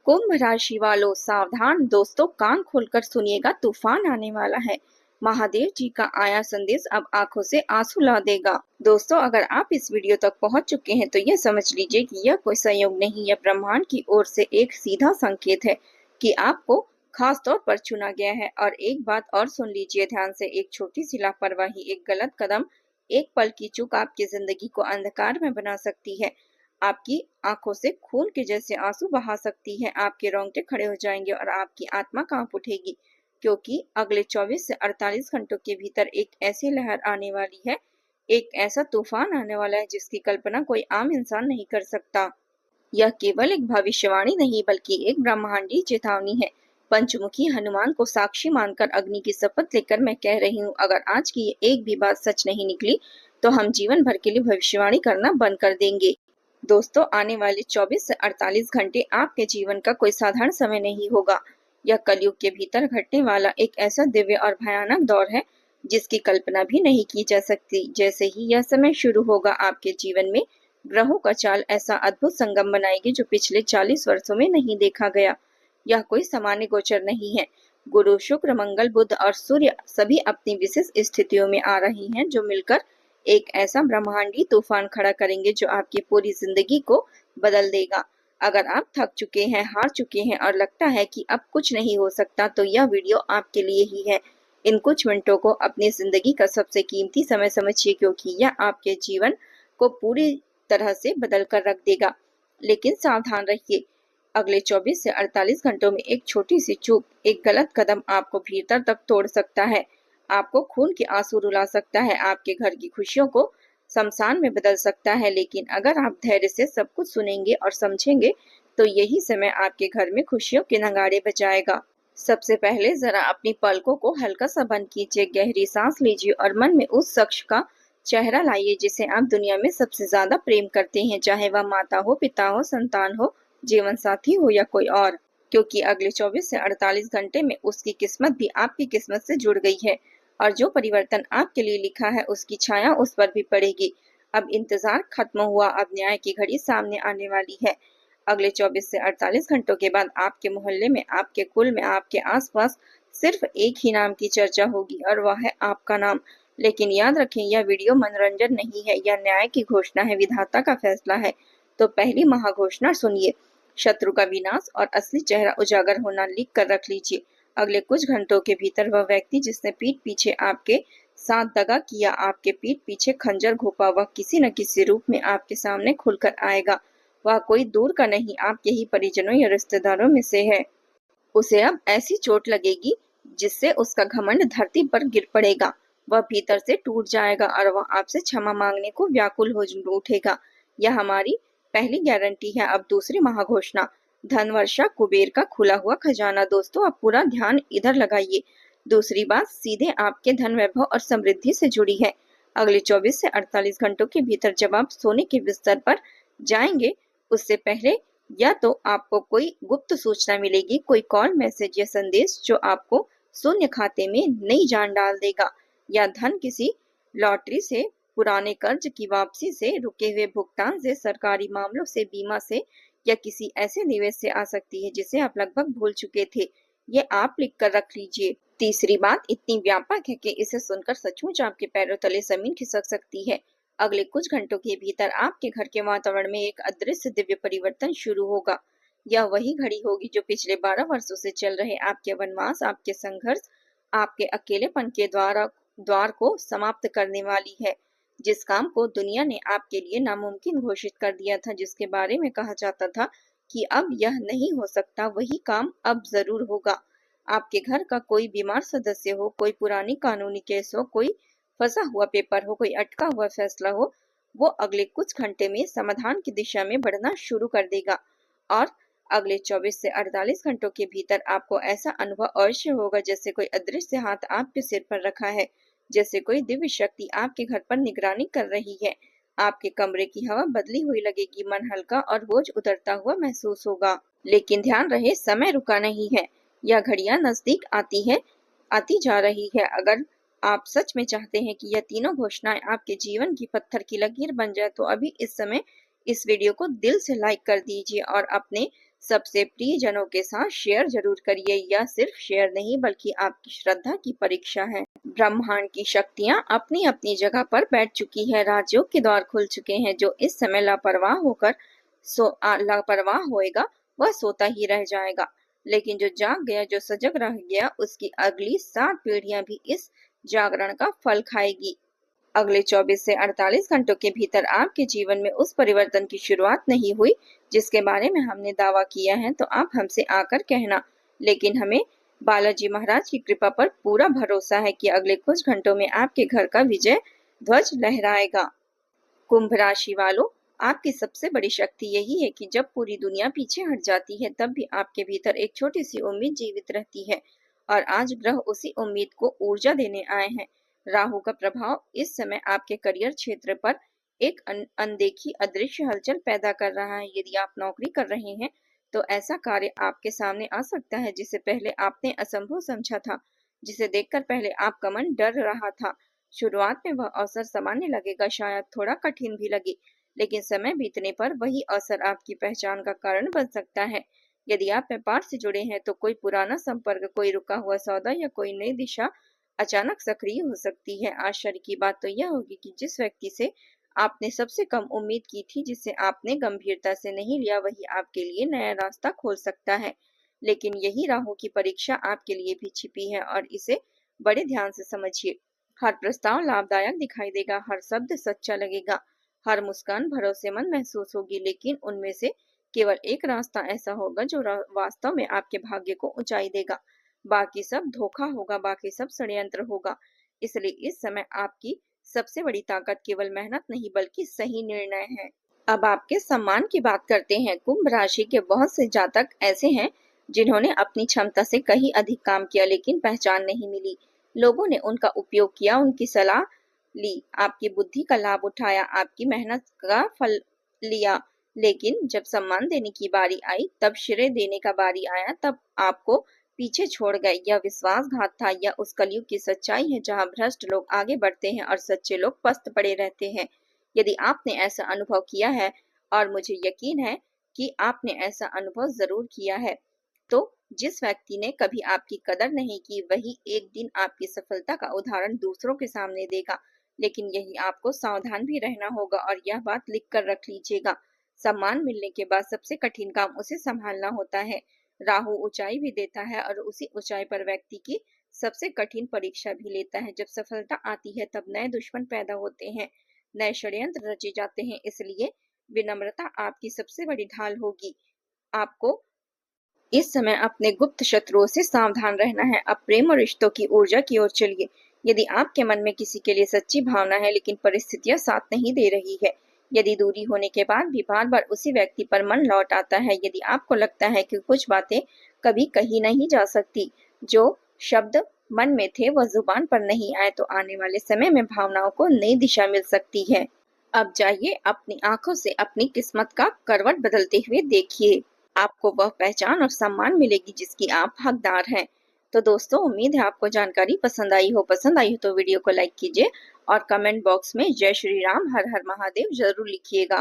कुंभ राशि वालों सावधान दोस्तों, कान खोलकर सुनिएगा, तूफान आने वाला है। महादेव जी का आया संदेश अब आंखों से आंसू ला देगा। दोस्तों, अगर आप इस वीडियो तक पहुंच चुके हैं तो यह समझ लीजिए कि यह कोई संयोग नहीं, यह ब्रह्मांड की ओर से एक सीधा संकेत है कि आपको खास तौर पर चुना गया है। और एक बात और सुन लीजिए ध्यान से, एक छोटी सी लापरवाही, एक गलत कदम, एक पल की चूक आपकी जिंदगी को अंधकार में बना सकती है, आपकी आंखों से खून के जैसे आंसू बहा सकती है। आपके रोंगटे खड़े हो जाएंगे और आपकी आत्मा कांप उठेगी, क्योंकि अगले 24 से 48 घंटों के भीतर एक ऐसी लहर आने वाली है, एक ऐसा तूफान आने वाला है जिसकी कल्पना कोई आम इंसान नहीं कर सकता। यह केवल एक भविष्यवाणी नहीं बल्कि एक ब्रह्मांडीय चेतावनी है। पंचमुखी हनुमान को साक्षी मानकर अग्नि की शपथ लेकर मैं कह रही हूँ, अगर आज की ये एक भी बात सच नहीं निकली तो हम जीवन भर के लिए भविष्यवाणी करना बंद कर देंगे। दोस्तों, आने वाले 24 से 48 घंटे आपके जीवन का कोई साधारण समय नहीं होगा। यह कलयुग के भीतर घटने वाला एक ऐसा दिव्य और भयानक दौर है जिसकी कल्पना भी नहीं की जा सकती। जैसे ही यह समय शुरू होगा, आपके जीवन में ग्रहों का चाल ऐसा अद्भुत संगम बनाएगी जो पिछले 40 वर्षों में नहीं देखा गया। यह कोई सामान्य गोचर नहीं है। गुरु, शुक्र, मंगल, बुध और सूर्य सभी अपनी विशेष स्थितियों में आ रही हैं जो मिलकर एक ऐसा ब्रह्मांडीय तूफान खड़ा करेंगे जो आपकी पूरी जिंदगी को बदल देगा। अगर आप थक चुके हैं, हार चुके हैं और लगता है कि अब कुछ नहीं हो सकता, तो यह वीडियो आपके लिए ही है। इन कुछ मिनटों को अपनी जिंदगी का सबसे कीमती समय समझिए, क्योंकि यह आपके जीवन को पूरी तरह से बदल कर रख देगा। लेकिन सावधान रहिए, अगले 24 से 48 घंटों में एक छोटी सी चूक, एक गलत कदम आपको भीतर तक तोड़ सकता है, आपको खून के आंसू रुला सकता है, आपके घर की खुशियों को शमशान में बदल सकता है। लेकिन अगर आप धैर्य से सब कुछ सुनेंगे और समझेंगे तो यही समय आपके घर में खुशियों के नगाड़े बजाएगा। सबसे पहले जरा अपनी पलकों को हल्का सा बंद कीजिए, गहरी सांस लीजिए और मन में उस शख्स का चेहरा लाइए जिसे आप दुनिया में सबसे ज्यादा प्रेम करते हैं, चाहे वह माता हो, पिता हो, संतान हो, जीवन साथी हो या कोई और। क्योंकि अगले 24 से 48 घंटे में उसकी किस्मत भी आपकी किस्मत से जुड़ गई है और जो परिवर्तन आपके लिए लिखा है उसकी छाया उस पर भी पड़ेगी। अब इंतजार खत्म हुआ, अब न्याय की घड़ी सामने आने वाली है। अगले 24 से 48 घंटों के बाद आपके मोहल्ले में, आपके कुल में, आपके आसपास सिर्फ एक ही नाम की चर्चा होगी और वह है आपका नाम। लेकिन याद रखें, यह वीडियो मनोरंजन नहीं है, यह न्याय की घोषणा है, विधाता का फैसला है। तो पहली महाघोषणा सुनिए, शत्रु का विनाश और असली चेहरा उजागर होना लिख कर रख लीजिए। अगले कुछ घंटों के भीतर वह व्यक्ति जिसने पीठ पीछे आपके साथ दगा किया, आपके पीठ पीछे खंजर घोंपा, वह किसी न किसी रूप में आपके सामने खुलकर आएगा। वह कोई दूर का नहीं, आपके ही परिजनों या रिश्तेदारों में से है। उसे अब ऐसी चोट लगेगी जिससे उसका घमंड धरती पर गिर पड़ेगा, वह भीतर से टूट जाएगा और वह आपसे क्षमा मांगने को व्याकुल हो उठेगा। यह हमारी पहली गारंटी है। अब दूसरी महाघोषणा, धन वर्षा, कुबेर का खुला हुआ खजाना। दोस्तों, अब पूरा ध्यान इधर लगाइए। दूसरी बात सीधे आपके धन, वैभव और समृद्धि से जुड़ी है। अगले 24 से 48 घंटों के भीतर जब आप सोने के बिस्तर पर जाएंगे, उससे पहले या तो आपको कोई गुप्त सूचना मिलेगी, कोई कॉल, मैसेज या संदेश जो आपको शून्य खाते में नई जान डाल देगा, या धन किसी लॉटरी से, पुराने कर्ज की वापसी से, रुके हुए भुगतान से, सरकारी मामलों से, बीमा से या किसी ऐसे निवेश से आ सकती है जिसे आप लगभग भूल चुके थे। ये आप लिख कर रख लीजिए। तीसरी बात इतनी व्यापक है कि इसे सुनकर सचमुच आपके पैरों तले जमीन खिसक सकती है। अगले कुछ घंटों के भीतर आपके घर के वातावरण में एक अदृश्य दिव्य परिवर्तन शुरू होगा। यह वही घड़ी होगी जो पिछले 12 वर्षों से चल रहे आपके वनवास, आपके संघर्ष, आपके अकेलेपन के द्वार को समाप्त करने वाली है। जिस काम को दुनिया ने आपके लिए नामुमकिन घोषित कर दिया था, जिसके बारे में कहा जाता था कि अब यह नहीं हो सकता, वही काम अब जरूर होगा। आपके घर का कोई बीमार सदस्य हो, कोई पुरानी कानूनी केस हो, कोई फंसा हुआ पेपर हो, कोई अटका हुआ फैसला हो, वो अगले कुछ घंटे में समाधान की दिशा में बढ़ना शुरू कर देगा। और अगले 24 से 48 घंटों के भीतर आपको ऐसा अनुभव अवश्य होगा जैसे कोई अदृश्य हाथ आपके सिर पर रखा है, जैसे कोई दिव्य शक्ति आपके घर पर निगरानी कर रही है। आपके कमरे की हवा बदली हुई लगेगी, मन हल्का और बोझ उतरता हुआ महसूस होगा। लेकिन ध्यान रहे, समय रुका नहीं है, यह घड़ियां नजदीक आती जा रही है। अगर आप सच में चाहते हैं कि यह तीनों घोषणाएं आपके जीवन की पत्थर की लकीर बन जाए, तो अभी इस समय इस वीडियो को दिल से लाइक कर दीजिए और अपने सबसे प्रियजनों के साथ शेयर जरूर करिए। यह सिर्फ शेयर नहीं बल्कि आपकी श्रद्धा की परीक्षा है। ब्रह्मांड की शक्तियां अपनी अपनी जगह पर बैठ चुकी है। राजयोग के द्वार खुल चुके हैं। जो इस समय लापरवाह होएगा वह सोता ही रह जाएगा, लेकिन जो जाग गया, जो सजग रह गया, उसकी अगली 7 पीढ़ियां भी इस जागरण का फल खाएगी। अगले 24 से 48 घंटों के भीतर आपके जीवन में उस परिवर्तन की शुरुआत नहीं हुई जिसके बारे में हमने दावा किया है तो आप हमसे आकर कहना, लेकिन हमें बालाजी महाराज की कृपा पर पूरा भरोसा है कि अगले कुछ घंटों में आपके घर का विजय ध्वज लहराएगा। कुंभ राशि वालों, आपकी सबसे बड़ी शक्ति यही है कि जब पूरी दुनिया पीछे हट जाती है तब भी आपके भीतर एक छोटी सी उम्मीद जीवित रहती है, और आज ग्रह उसी उम्मीद को ऊर्जा देने आए हैं। राहु का प्रभाव इस समय आपके करियर क्षेत्र पर एक अनदेखी अदृश्य हलचल पैदा कर रहा है। यदि आप नौकरी कर रहे हैं तो ऐसा कार्य आपके सामने आ सकता है जिसे पहले आपने असंभव समझा था, जिसे देखकर पहले आपका मन डर रहा था। शुरुआत में वह अवसर सामान्य लगेगा, शायद थोड़ा कठिन भी लगे, लेकिन समय बीतने पर वही अवसर आपकी पहचान का कारण बन सकता है। यदि आप व्यापार से जुड़े हैं तो कोई पुराना संपर्क, कोई रुका हुआ सौदा या कोई नई दिशा अचानक सक्रिय हो सकती है। आश्चर्य की बात तो यह होगी कि जिस व्यक्ति से आपने सबसे कम उम्मीद की थी, जिसे आपने गंभीरता से नहीं लिया, वही आपके लिए नया रास्ता खोल सकता है। लेकिन यही राहु की परीक्षा आपके लिए भी छिपी है और इसे बड़े ध्यान से समझिए। हर प्रस्ताव लाभदायक दिखाई देगा, हर शब्द सच्चा लगेगा, हर मुस्कान भरोसेमंद महसूस होगी, लेकिन उनमें से केवल एक रास्ता ऐसा होगा जो वास्तव में आपके भाग्य को ऊंचाई देगा। बाकी सब धोखा होगा, बाकी सब षड्यंत्र होगा। इसलिए इस समय आपकी सबसे बड़ी ताकत केवल मेहनत नहीं बल्कि सही निर्णय है। अब आपके सम्मान की बात करते हैं। कुंभ राशि के बहुत से जातक ऐसे हैं जिन्होंने अपनी क्षमता से कहीं अधिक काम किया लेकिन पहचान नहीं मिली। लोगों ने उनका उपयोग किया, उनकी सलाह ली, आपकी बुद्धि का लाभ उठाया, आपकी मेहनत का फल लिया, लेकिन जब सम्मान देने की बारी आई, तब श्रेय देने का बारी आया, तब आपको पीछे छोड़ गए। यह विश्वासघात था। यह उस कलयुग की सच्चाई है जहां भ्रष्ट लोग आगे बढ़ते हैं और सच्चे लोग पस्त पड़े रहते हैं। यदि आपने ऐसा अनुभव किया है, और मुझे यकीन है कि आपने ऐसा अनुभव जरूर किया है, तो जिस व्यक्ति ने कभी आपकी कदर नहीं की वही एक दिन आपकी सफलता का उदाहरण दूसरों के सामने देगा। लेकिन यही आपको सावधान भी रहना होगा और यह बात लिख कर रख लीजिएगा। सम्मान मिलने के बाद सबसे कठिन काम उसे संभालना होता है। राहु ऊंचाई भी देता है और उसी ऊंचाई पर व्यक्ति की सबसे कठिन परीक्षा भी लेता है। जब सफलता आती है तब नए दुश्मन पैदा होते हैं, नए षड्यंत्र रचे जाते हैं। इसलिए विनम्रता आपकी सबसे बड़ी ढाल होगी। आपको इस समय अपने गुप्त शत्रुओं से सावधान रहना है। अब प्रेम और रिश्तों की ऊर्जा की ओर चलिए। यदि आपके मन में किसी के लिए सच्ची भावना है लेकिन परिस्थितियां साथ नहीं दे रही है, यदि दूरी होने के बाद भी बार बार उसी व्यक्ति पर मन लौट आता है, यदि आपको लगता है कि कुछ बातें कभी कही नहीं जा सकती, जो शब्द मन में थे वह जुबान पर नहीं आए, तो आने वाले समय में भावनाओं को नई दिशा मिल सकती है। अब जाइए अपनी आंखों से अपनी किस्मत का करवट बदलते हुए देखिए। आपको वह पहचान और सम्मान मिलेगी जिसकी आप हकदार हैं। तो दोस्तों, उम्मीद है आपको जानकारी पसंद आई हो। पसंद आई हो तो वीडियो को लाइक कीजिए और कमेंट बॉक्स में जय श्री राम, हर हर महादेव जरूर लिखिएगा।